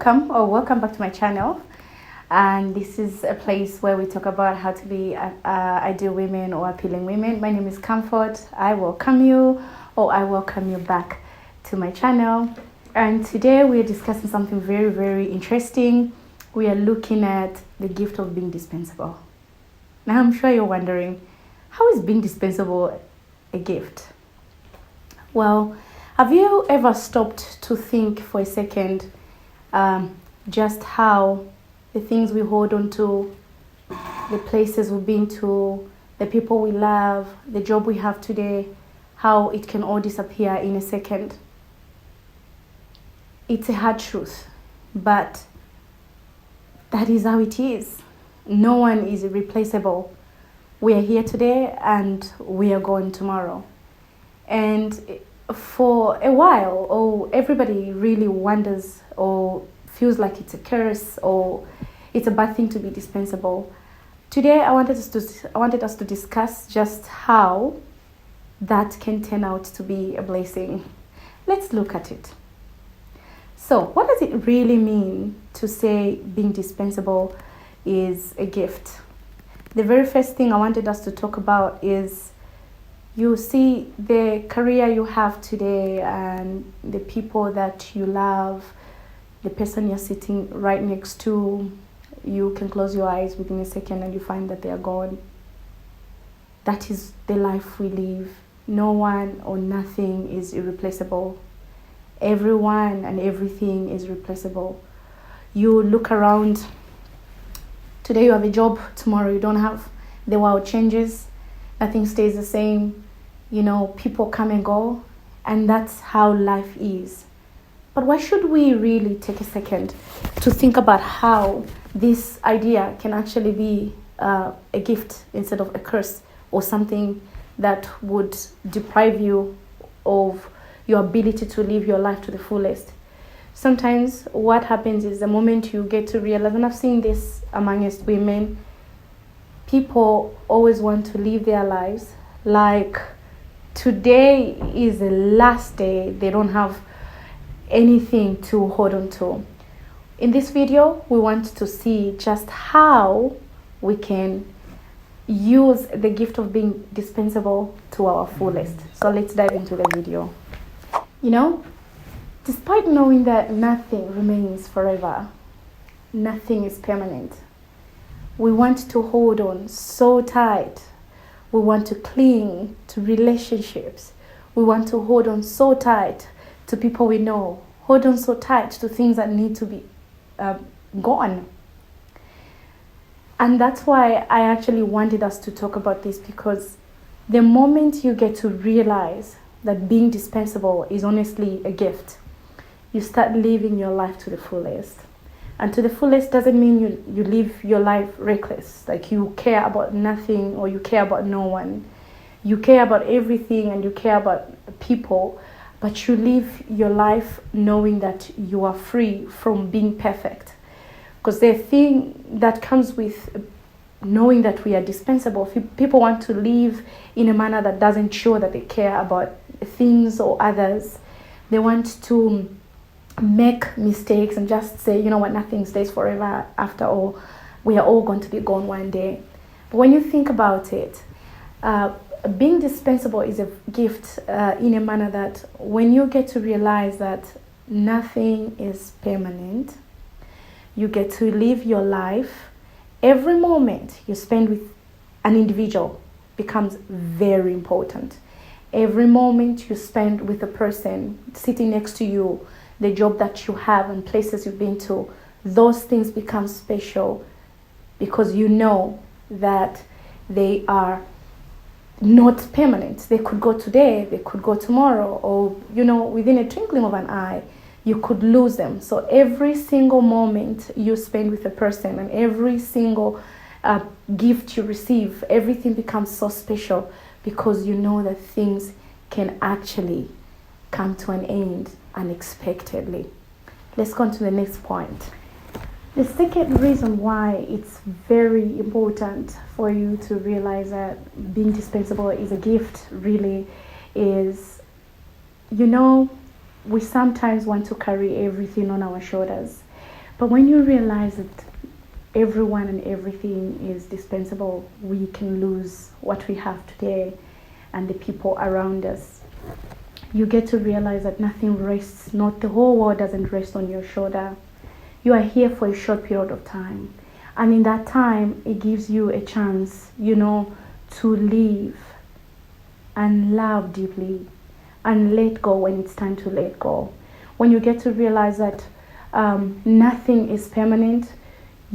welcome back to my channel. And this is a place where we talk about how to be ideal women or appealing women. My name is Comfort. I welcome you back to my channel. And today we are discussing something very, very interesting. We are looking at the gift of being dispensable. Now I'm sure you're wondering, how is being dispensable a gift? Well, have you ever stopped to think for a second just how the things we hold on to, the places we've been to, the people we love, the job we have today, how it can all disappear in a second? It's a hard truth, but that is how it is. No one is replaceable. We are here today and we are going tomorrow. And for a while, everybody really wonders or feels like it's a curse or it's a bad thing to be dispensable. Today, I wanted us to discuss just how that can turn out to be a blessing. Let's look at it. So, what does it really mean to say being dispensable is a gift? The very first thing I wanted us to talk about is, you see, the career you have today and the people that you love, the person you're sitting right next to, you can close your eyes within a second and you find that they are gone. That is the life we live. No one or nothing is irreplaceable. Everyone and everything is replaceable. You look around, today you have a job, tomorrow you don't have. The world changes, nothing stays the same. People come and go, and that's how life is. But why should we really take a second to think about how this idea can actually be a gift instead of a curse, or something that would deprive you of your ability to live your life to the fullest? Sometimes what happens is, the moment you get to realize, and I've seen this amongst women, people always want to live their lives like today is the last day. They don't have anything to hold on to. In this video, we want to see just how we can use the gift of being dispensable to our fullest. So let's dive into the video. Despite knowing that nothing remains forever, nothing is permanent, we want to hold on so tight. We want to cling to relationships. We want to hold on so tight to people we know. Hold on so tight to things that need to be gone. And that's why I actually wanted us to talk about this, because the moment you get to realize that being dispensable is honestly a gift, you start living your life to the fullest. And to the fullest doesn't mean you live your life reckless, like you care about nothing or you care about no one. You care about everything and you care about people, but you live your life knowing that you are free from being perfect. Because the thing that comes with knowing that we are dispensable, people want to live in a manner that doesn't show that they care about things or others. They want to make mistakes and just say, nothing stays forever. After all, we are all going to be gone one day. But when you think about it, being dispensable is a gift in a manner that when you get to realize that nothing is permanent, you get to live your life. Every moment you spend with an individual becomes very important. Every moment you spend with a person sitting next to you, the job that you have and places you've been to, those things become special because you know that they are not permanent. They could go today, they could go tomorrow, or within a twinkling of an eye, you could lose them. So every single moment you spend with a person and every single gift you receive, everything becomes so special because you know that things can actually come to an end unexpectedly. Let's go on to the next point. The second reason why it's very important for you to realize that being dispensable is a gift really is, we sometimes want to carry everything on our shoulders. But when you realize that everyone and everything is dispensable, we can lose what we have today and the people around us. You get to realize that nothing rests, not the whole world doesn't rest on your shoulder. You are here for a short period of time. And in that time, it gives you a chance, to live and love deeply and let go when it's time to let go. When you get to realize that nothing is permanent,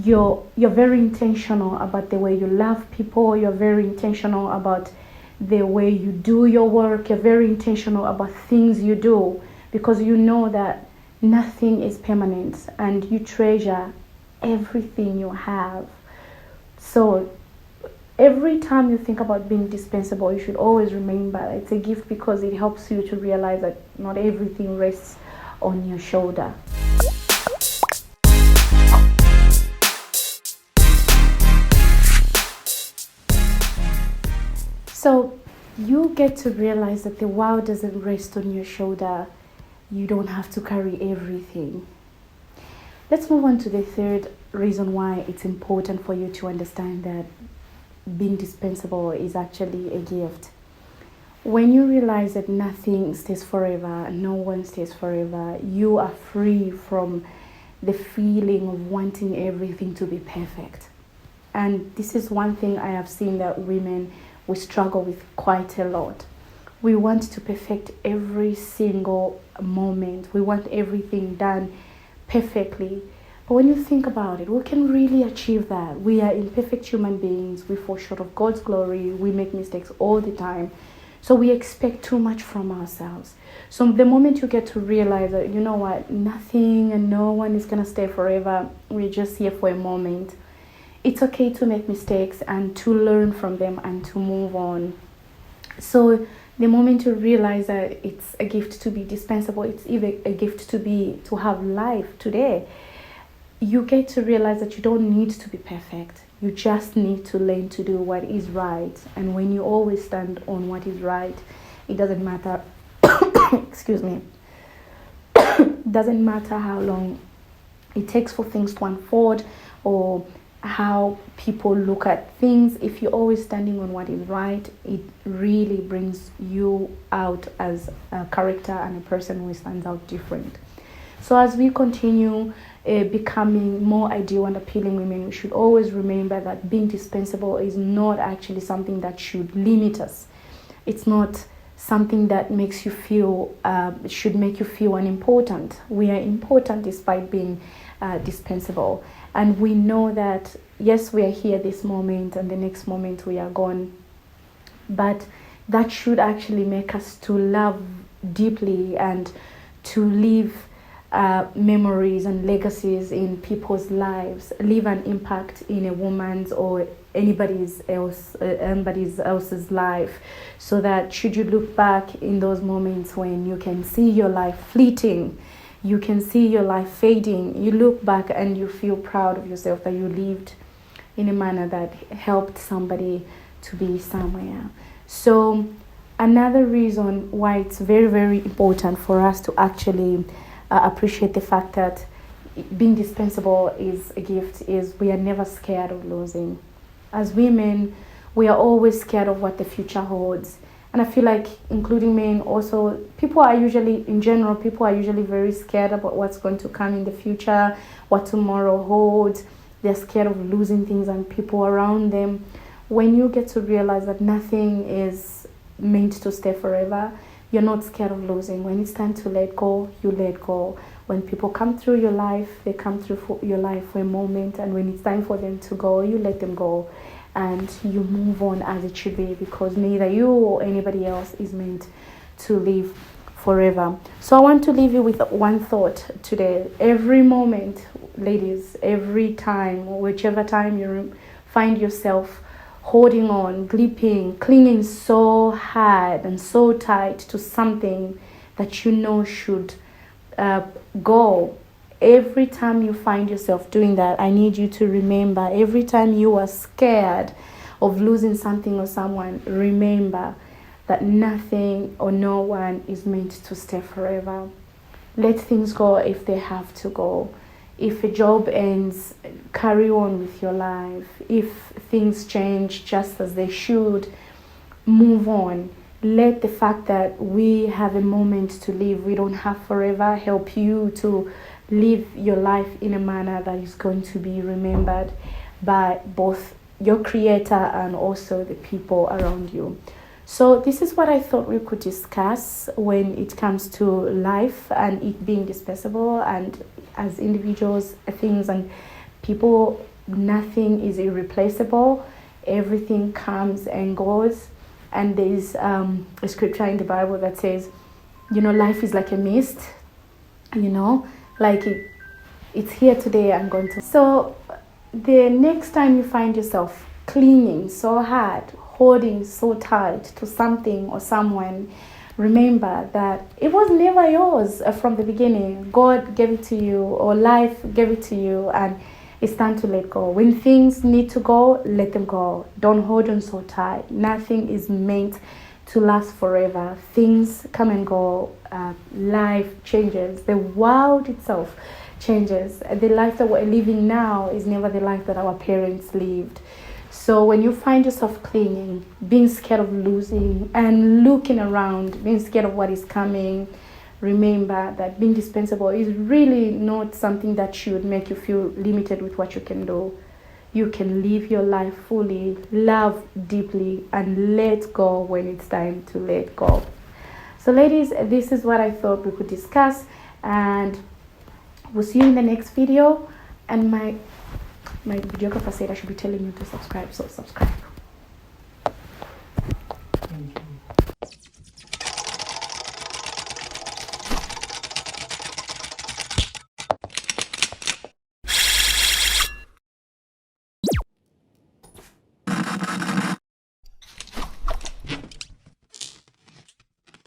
you're very intentional about the way you love people. You're very intentional about the way you do your work. You're very intentional about things you do, because you know that nothing is permanent and you treasure everything you have. So every time you think about being dispensable, you should always remember it's a gift, because it helps you to realize that not everything rests on your shoulder. So you get to realize that the world doesn't rest on your shoulder. You don't have to carry everything. Let's move on to the third reason why it's important for you to understand that being dispensable is actually a gift. When you realize that nothing stays forever, no one stays forever, you are free from the feeling of wanting everything to be perfect. And this is one thing I have seen that women, we struggle with quite a lot. We want to perfect every single moment. We want everything done perfectly. But when you think about it, we can really achieve that. We are imperfect human beings. We fall short of God's glory. We make mistakes all the time. So we expect too much from ourselves. So the moment you get to realize that, nothing and no one is going to stay forever. We're just here for a moment. It's okay to make mistakes and to learn from them and to move on. So the moment you realize that it's a gift to be dispensable, it's even a gift to have life today, you get to realize that you don't need to be perfect. You just need to learn to do what is right. And when you always stand on what is right, it doesn't matter, excuse me, it doesn't matter how long it takes for things to unfold or how people look at things. If you're always standing on what is right, it really brings you out as a character and a person who stands out different. So as we continue becoming more ideal and appealing women, we should always remember that being dispensable is not actually something that should limit us. It's not something that makes you feel, should make you feel unimportant. We are important despite being dispensable. And we know that, yes, we are here this moment and the next moment we are gone. But that should actually make us to love deeply and to leave memories and legacies in people's lives, leave an impact in a woman's or anybody else's life, so that should you look back in those moments when you can see your life fleeting, you can see your life fading, you look back and you feel proud of yourself that you lived in a manner that helped somebody to be somewhere. So another reason why it's very, very important for us to actually appreciate the fact that being dispensable is a gift is we are never scared of losing. As women, we are always scared of what the future holds. And I feel like, including men also, people are usually very scared about what's going to come in the future, what tomorrow holds. They're scared of losing things and people around them. When you get to realize that nothing is meant to stay forever, you're not scared of losing. When it's time to let go, you let go. When people come through your life, they come through your life for a moment. And when it's time for them to go, you let them go. And you move on as it should be, because neither you or anybody else is meant to live forever. So I want to leave you with one thought today. Every moment, ladies, every time, whichever time you find yourself holding on, clinging so hard and so tight to something that you know should go. Every time you find yourself doing that, I need you to remember, every time you are scared of losing something or someone, remember that nothing or no one is meant to stay forever. Let things go if they have to go. If a job ends, carry on with your life. If things change just as they should, move on. Let the fact that we have a moment to live, we don't have forever, help you to live your life in a manner that is going to be remembered by both your creator and also the people around you. So this is what I thought we could discuss when it comes to life and it being dispensable, and as individuals, things and people, nothing is irreplaceable. Everything comes and goes. And there's a scripture in the Bible that says, life is like a mist, like it's here today and gone tomorrow. So the next time you find yourself clinging so hard, holding so tight to something or someone, remember that it was never yours from the beginning. God gave it to you, or life gave it to you, and it's time to let go. When things need to go, let them go. Don't hold on so tight. Nothing is meant to last forever. Things come and go. Life changes. The world itself changes. The life that we're living now is never the life that our parents lived. So when you find yourself clinging, being scared of losing, and looking around, being scared of what is coming, remember that being dispensable is really not something that should make you feel limited with what you can do. You can live your life fully, love deeply, and let go when it's time to let go. So ladies, this is what I thought we could discuss, and we'll see you in the next video. And my videographer said I should be telling you to subscribe, so subscribe.